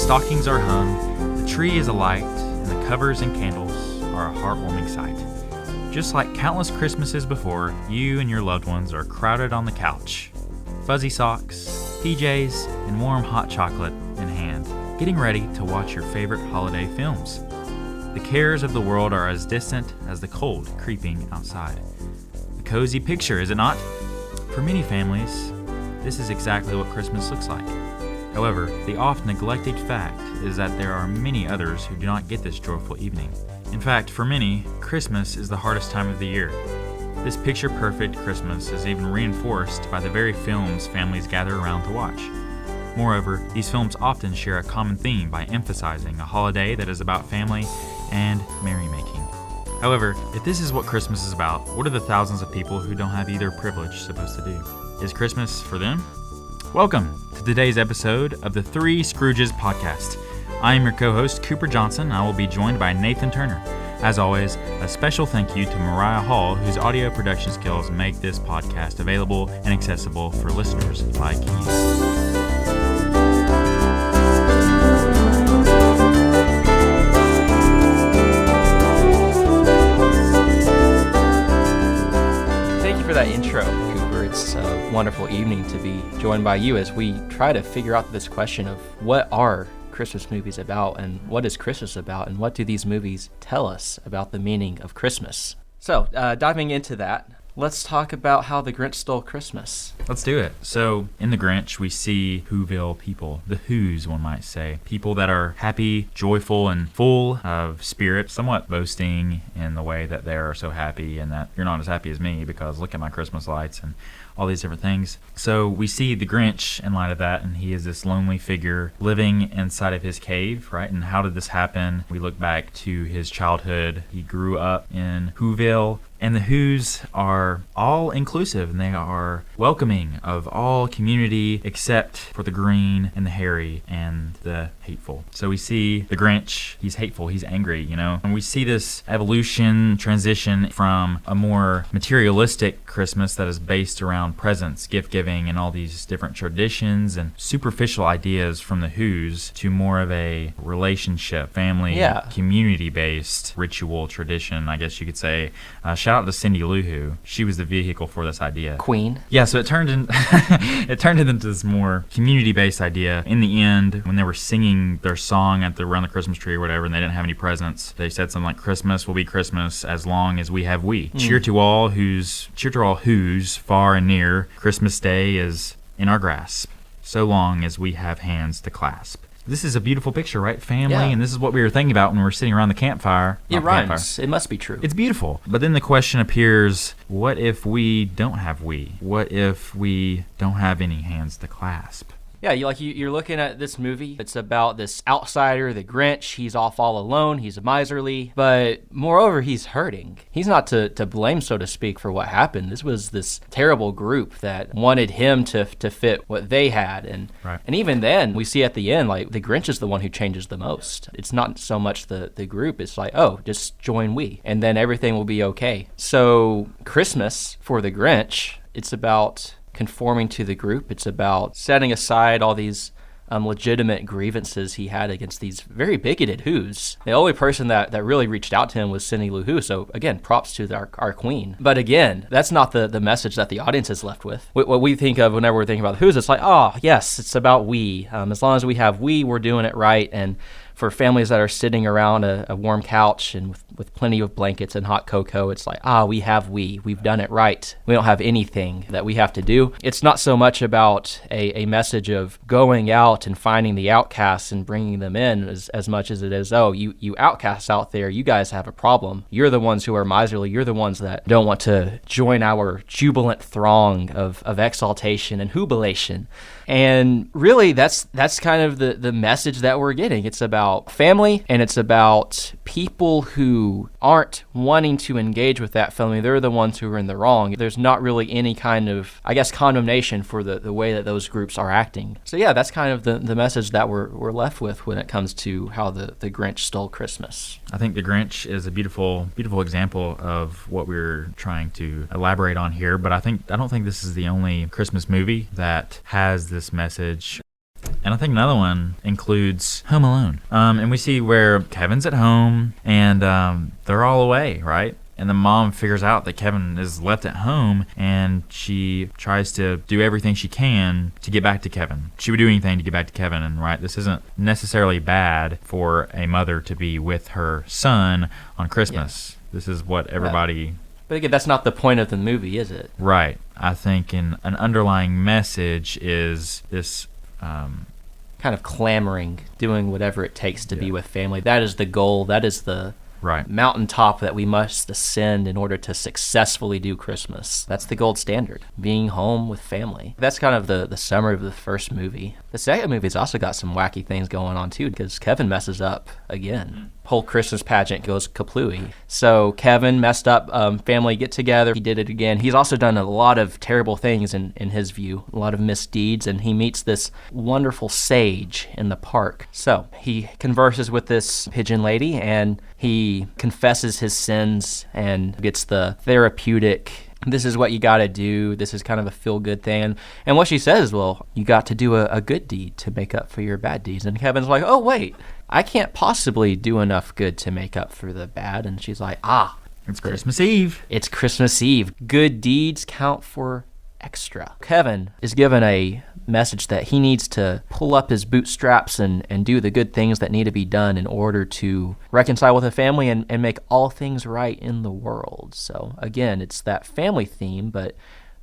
stockings are hung, the tree is alight, and the covers and candles are a heartwarming sight. Just like countless Christmases before, you and your loved ones are crowded on the couch. Fuzzy socks, PJs, and warm hot chocolate in hand, getting ready to watch your favorite holiday films. The cares of the world are as distant as the cold creeping outside. A cozy picture, is it not? For many families, this is exactly what Christmas looks like. However, the oft-neglected fact is that there are many others who do not get this joyful evening. In fact, for many, Christmas is the hardest time of the year. This picture-perfect Christmas is even reinforced by the very films families gather around to watch. Moreover, these films often share a common theme by emphasizing a holiday that is about family and merrymaking. However, if this is what Christmas is about, what are the thousands of people who don't have either privilege supposed to do? Is Christmas for them? Welcome to today's episode of the Three Scrooges Podcast. I am your co-host, Cooper Johnson. I will be joined by Nathan Turner. As always, a special thank you to Mariah Hall, whose audio production skills make this podcast available and accessible for listeners like you. For that intro, Cooper. It's a wonderful evening to be joined by you as we try to figure out this question of what are Christmas movies about and what is Christmas about and what do these movies tell us about the meaning of Christmas. So, diving into that, let's talk about how the Grinch stole Christmas. Let's do it. So, in the Grinch, we see Whoville people, the Whos, one might say. People that are happy, joyful, and full of spirit, somewhat boasting in the way that they are so happy and that you're not as happy as me because look at my Christmas lights and all these different things. So we see the Grinch in light of that, and he is this lonely figure living inside of his cave, right? And how did this happen? We look back to his childhood. He grew up in Whoville, and the Whos are all inclusive, and they are welcoming of all community except for the green and the hairy and the hateful. So we see the Grinch, he's hateful, he's angry, and we see this evolution, transition from a more materialistic Christmas that is based around presents, gift giving, and all these different traditions and superficial ideas from the Whos to more of a relationship, family, community-based ritual tradition, I guess you could say. Shout out to Cindy Lou Who. She was the vehicle for this idea. Queen. Yeah, so it turned into this more community-based idea. In the end, when they were singing their song around the Christmas tree or whatever, and they didn't have any presents, they said something like, "Christmas will be Christmas as long as we have we." Cheer to all who's far and near. Christmas Day is in our grasp, so long as we have hands to clasp. This is a beautiful picture, right? Family, and this is what we were thinking about when we were sitting around the campfire. It rhymes. It must be true. It's beautiful. But then the question appears, what if we don't have we? What if we don't have any hands to clasp? Yeah, you're looking at this movie. It's about this outsider, the Grinch. He's off all alone. He's miserly. But moreover, he's hurting. He's not to blame, so to speak, for what happened. This was this terrible group that wanted him to fit what they had. And even then, we see at the end, like, the Grinch is the one who changes the most. It's not so much the group. It's like, oh, just join we. And then everything will be okay. So Christmas for the Grinch, it's about conforming to the group. It's about setting aside all these legitimate grievances he had against these very bigoted Whos. The only person that really reached out to him was Cindy Lou Who, so again, props to our queen. But again, that's not the message that the audience is left with. What we think of whenever we're thinking about the Whos, it's like, oh, yes, it's about we. As long as we have we, we're doing it right. And for families that are sitting around a warm couch and with plenty of blankets and hot cocoa, it's like, we've done it right. We don't have anything that we have to do. It's not so much about a message of going out and finding the outcasts and bringing them in as much as it is, you outcasts out there, you guys have a problem. You're the ones who are miserly. You're the ones that don't want to join our jubilant throng of exaltation and jubilation. And really, that's kind of the message that we're getting. It's about family, and it's about people who aren't wanting to engage with that family. They're the ones who are in the wrong. There's not really any kind of, condemnation for the way that those groups are acting. So yeah, that's kind of the message that we're left with when it comes to how the Grinch stole Christmas. I think the Grinch is a beautiful example of what we're trying to elaborate on here, but I don't think this is the only Christmas movie that has this message. And I think another one includes Home Alone. And we see where Kevin's at home and they're all away, right? And the mom figures out that Kevin is left at home, and she tries to do everything she can to get back to Kevin. She would do anything to get back to Kevin, and right, this isn't necessarily bad for a mother to be with her son on Christmas. Yeah. This is what everybody... Right. But again, that's not the point of the movie, is it? Right. I think an underlying message is this... kind of clamoring, doing whatever it takes to be with family. That is the goal. That is the mountaintop that we must ascend in order to successfully do Christmas. That's the gold standard, being home with family. That's kind of the summary of the first movie. The second movie's also got some wacky things going on too, because Kevin messes up again. Whole Christmas pageant goes kaplooey. So Kevin messed up, family get together, he did it again. He's also done a lot of terrible things in his view, a lot of misdeeds, and he meets this wonderful sage in the park. So he converses with this pigeon lady, and he confesses his sins and gets the therapeutic, this is what you got to do, this is kind of a feel-good thing. And what she says, well, you got to do a good deed to make up for your bad deeds. And Kevin's like, oh, wait, I can't possibly do enough good to make up for the bad. And she's like, it's Christmas Eve. It's Christmas Eve. Good deeds count for extra. Kevin is given a message that he needs to pull up his bootstraps and do the good things that need to be done in order to reconcile with a family and make all things right in the world. So again, it's that family theme, but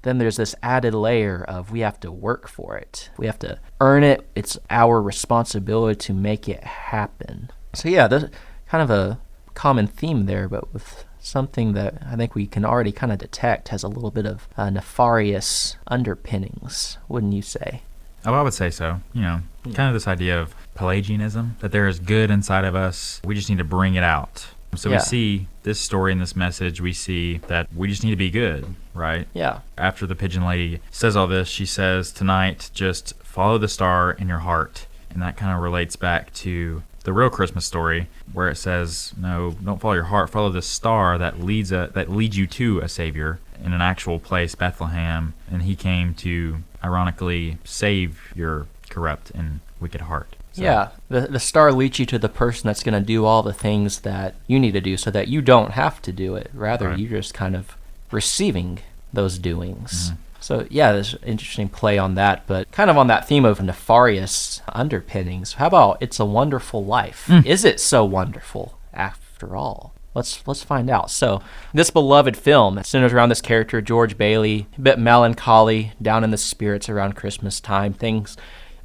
then there's this added layer of we have to work for it. We have to earn it. It's our responsibility to make it happen. So yeah, there's kind of a common theme there, but with something that I think we can already kind of detect has a little bit of nefarious underpinnings, wouldn't you say? Oh, I would say so. Kind of this idea of Pelagianism, that there is good inside of us. We just need to bring it out. So we see this story and this message, we see that we just need to be good, right? Yeah. After the pigeon lady says all this, she says, tonight, just follow the star in your heart. And that kind of relates back to the real Christmas story, where it says, no, don't follow your heart, follow the star that leads you to a Savior in an actual place, Bethlehem. And he came to, ironically, save your corrupt and wicked heart. So. Yeah, the star leads you to the person that's going to do all the things that you need to do so that you don't have to do it. Rather, you're just kind of receiving those doings. Mm-hmm. So, yeah, there's an interesting play on that, but kind of on that theme of nefarious underpinnings. How about It's a Wonderful Life? Is it so wonderful after all? Let's find out. So, this beloved film centers around this character, George Bailey, a bit melancholy, down in the spirits around Christmas time. Things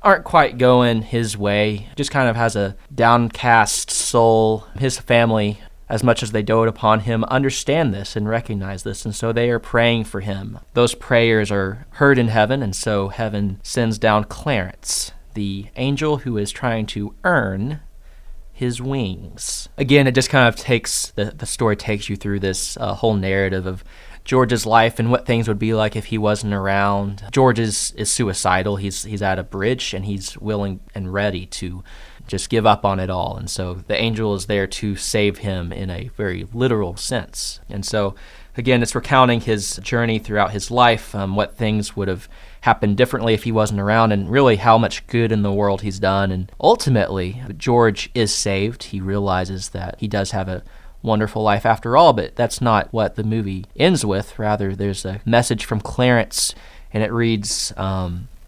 aren't quite going his way. Just kind of has a downcast soul. His family, as much as they dote upon him, understand this and recognize this, and so they are praying for him. Those prayers are heard in heaven, and so heaven sends down Clarence, the angel who is trying to earn his wings. Again, it just kind of takes, the story takes you through this whole narrative of George's life and what things would be like if he wasn't around. George is suicidal. He's at a bridge, and he's willing and ready to just give up on it all. And so the angel is there to save him in a very literal sense. And so, again, it's recounting his journey throughout his life, what things would have happened differently if he wasn't around, and really how much good in the world he's done. And ultimately, George is saved. He realizes that he does have a wonderful life after all, but that's not what the movie ends with. Rather, there's a message from Clarence, and it reads,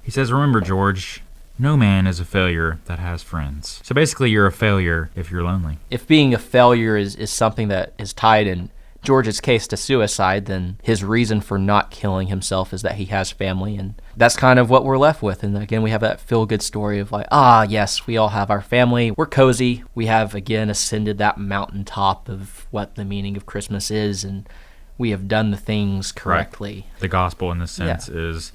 he says, remember, George, no man is a failure that has friends. So basically, you're a failure if you're lonely. If being a failure is something that is tied in George's case to suicide, then his reason for not killing himself is that he has family, and that's kind of what we're left with. And again, we have that feel-good story of like, yes, we all have our family, we're cozy, we have, again, ascended that mountaintop of what the meaning of Christmas is, and we have done the things correctly. Right. The gospel in this sense is,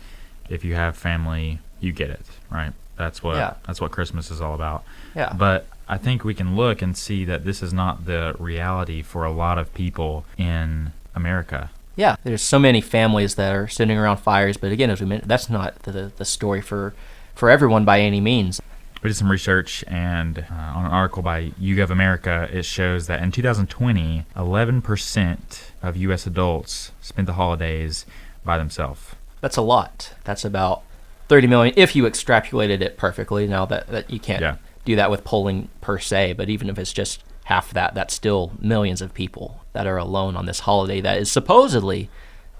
if you have family, you get it, right? That's what Christmas is all about. Yeah. But I think we can look and see that this is not the reality for a lot of people in America. Yeah, there's so many families that are sitting around fires, but again, as we mentioned, that's not the story for everyone by any means. We did some research, and on an article by YouGov America, it shows that in 2020, 11% of U.S. adults spent the holidays by themselves. That's a lot. That's about 30 million if you extrapolated it perfectly. Now that you can't do that with polling per se, but even if it's just half that, that's still millions of people that are alone on this holiday that is supposedly,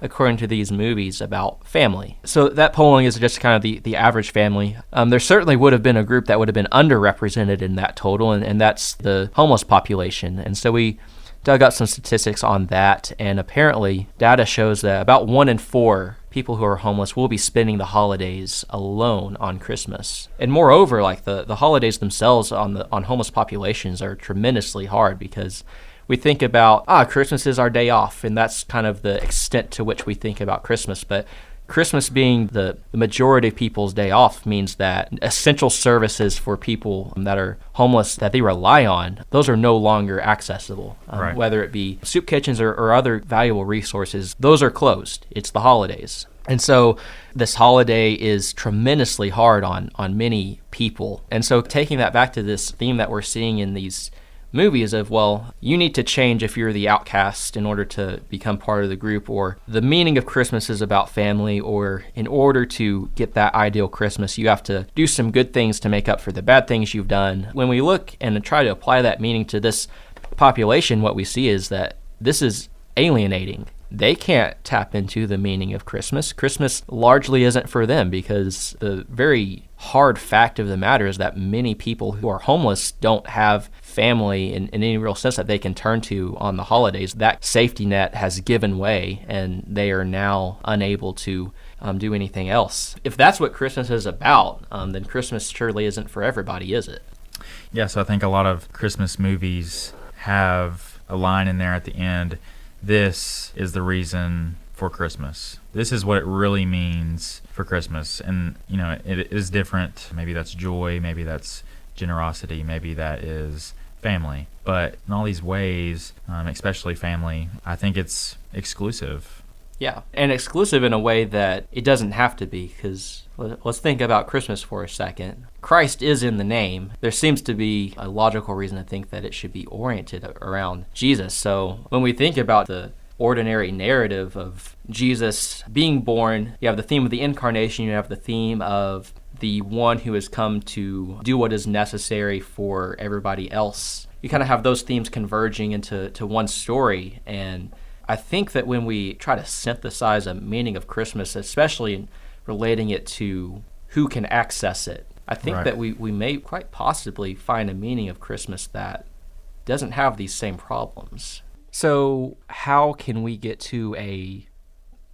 according to these movies, about family. So that polling is just kind of the average family. There certainly would have been a group that would have been underrepresented in that total, and that's the homeless population. And so we dug up some statistics on that, and apparently data shows that about 1 in 4 people who are homeless will be spending the holidays alone on Christmas. And moreover, like the holidays themselves on homeless populations are tremendously hard, because we think about, Christmas is our day off, and that's kind of the extent to which we think about Christmas. But Christmas being the majority of people's day off means that essential services for people that are homeless that they rely on, those are no longer accessible. Right. Whether it be soup kitchens or other valuable resources, those are closed. It's the holidays. And so this holiday is tremendously hard on many people. And so taking that back to this theme that we're seeing in these movies of, well, you need to change if you're the outcast in order to become part of the group, or the meaning of Christmas is about family, or in order to get that ideal Christmas, you have to do some good things to make up for the bad things you've done. When we look and try to apply that meaning to this population, what we see is that this is alienating. They can't tap into the meaning of Christmas. Christmas largely isn't for them, because the very hard fact of the matter is that many people who are homeless don't have family in any real sense that they can turn to on the holidays. That safety net has given way, and they are now unable to do anything else. If that's what Christmas is about, then Christmas surely isn't for everybody, is it? Yeah, so I think a lot of Christmas movies have a line in there at the end, this is the reason for Christmas. This is what it really means for Christmas. And, it is different. Maybe that's joy, maybe that's generosity, maybe that is family. But in all these ways, especially family, I think it's exclusive. Yeah, and exclusive in a way that it doesn't have to be, because let's think about Christmas for a second. Christ is in the name. There seems to be a logical reason to think that it should be oriented around Jesus. So when we think about the ordinary narrative of Jesus being born, you have the theme of the incarnation, you have the theme of the one who has come to do what is necessary for everybody else. You kind of have those themes converging into one story, and I think that when we try to synthesize a meaning of Christmas, especially relating it to who can access it, I think that we may quite possibly find a meaning of Christmas that doesn't have these same problems. So how can we get to a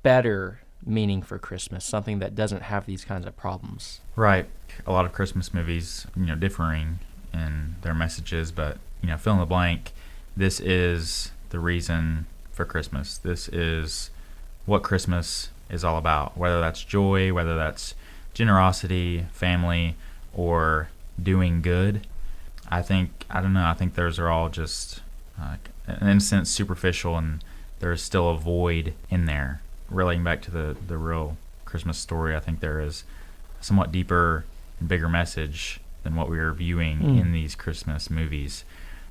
better meaning for Christmas, something that doesn't have these kinds of problems? Right. A lot of Christmas movies, differing in their messages, but, fill in the blank, this is the reason for Christmas. This is what Christmas is all about, whether that's joy, whether that's generosity, family, or doing good. I think those are all just in a sense superficial, and there's still a void in there. Relating back to the real Christmas story, I think there is a somewhat deeper and bigger message than what we are viewing in these Christmas movies,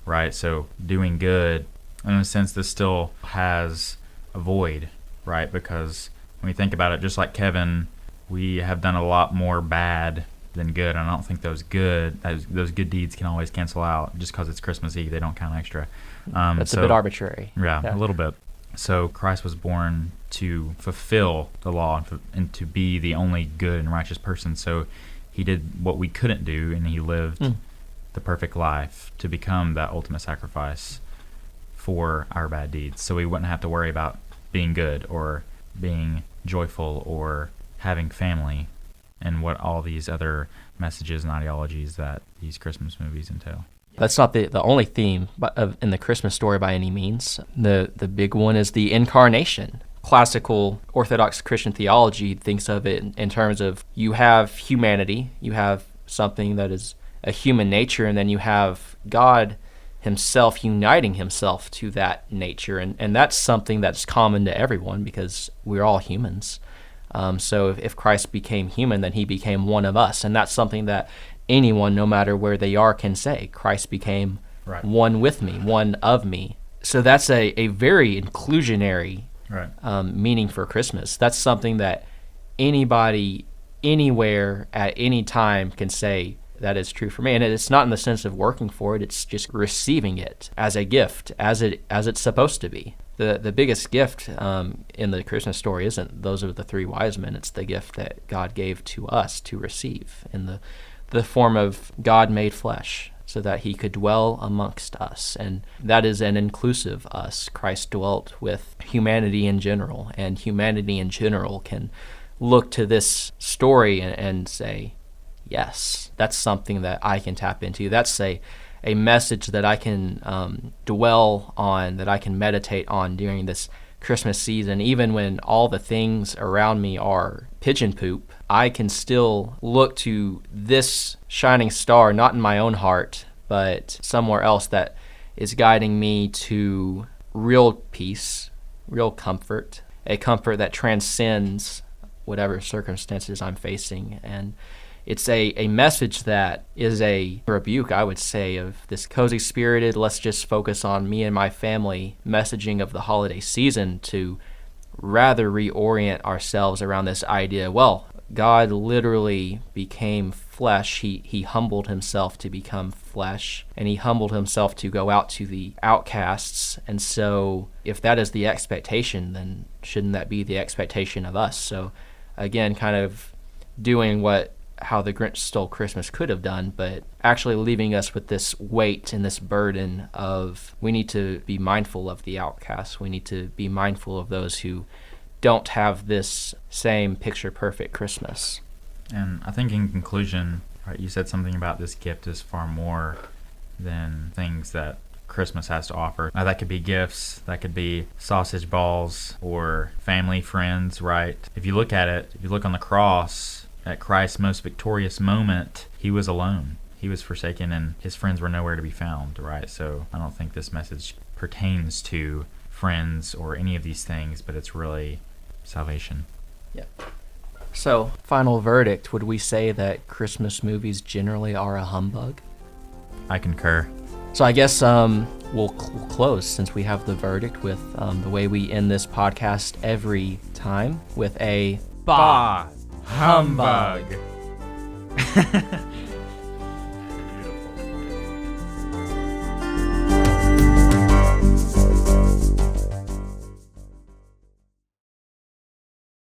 right? So doing good, in a sense, this still has a void, right? Because when we think about it, just like Kevin, we have done a lot more bad than good. And I don't think those good deeds can always cancel out. Just because it's Christmas Eve, they don't count extra. That's a bit arbitrary. Yeah, a little bit. So Christ was born to fulfill the law and to be the only good and righteous person. So he did what we couldn't do, and he lived the perfect life to become that ultimate sacrifice for our bad deeds. So we wouldn't have to worry about being good or being joyful or having family and what all these other messages and ideologies that these Christmas movies entail. That's not the only theme in the Christmas story by any means. The big one is the incarnation. Classical Orthodox Christian theology thinks of it in terms of you have humanity, you have something that is a human nature, and then you have God himself uniting himself to that nature. And that's something that's common to everyone because we're all humans. So if Christ became human, then he became one of us. And that's something that anyone, no matter where they are, can say. Christ became one with me, one of me. So that's a very inclusionary meaning for Christmas. That's something that anybody anywhere at any time can say that is true for me. And it's not in the sense of working for it, it's just receiving it as a gift, as it's supposed to be. The biggest gift in the Christmas story isn't those of the three wise men. It's the gift that God gave to us to receive in the form of God made flesh, so that he could dwell amongst us. And that is an inclusive us. Christ dwelt with humanity in general, and humanity in general can look to this story and say, yes, that's something that I can tap into. That's a message that I can dwell on, that I can meditate on during this Christmas season. Even when all the things around me are pigeon poop, I can still look to this shining star, not in my own heart, but somewhere else that is guiding me to real peace, real comfort, a comfort that transcends whatever circumstances I'm facing. And it's a message that is a rebuke, I would say, of this cozy spirited, let's just focus on me and my family messaging of the holiday season, to rather reorient ourselves around this idea, well, God literally became flesh. He humbled himself to become flesh, and he humbled himself to go out to the outcasts. And so if that is the expectation, then shouldn't that be the expectation of us? So again, kind of doing how the Grinch Stole Christmas could have done, but actually leaving us with this weight and this burden of, we need to be mindful of the outcasts. We need to be mindful of those who don't have this same picture-perfect Christmas. And I think in conclusion, right, you said something about this gift is far more than things that Christmas has to offer. Now, that could be gifts, that could be sausage balls, or family, friends, right? If you look at it, if you look on the cross, at Christ's most victorious moment, he was alone. He was forsaken, and his friends were nowhere to be found, right? So I don't think this message pertains to friends or any of these things, but it's really salvation. Yeah. So, final verdict, would we say that Christmas movies generally are a humbug? I concur. So I guess we'll close, since we have the verdict, with the way we end this podcast every time, with a Bah! Humbug!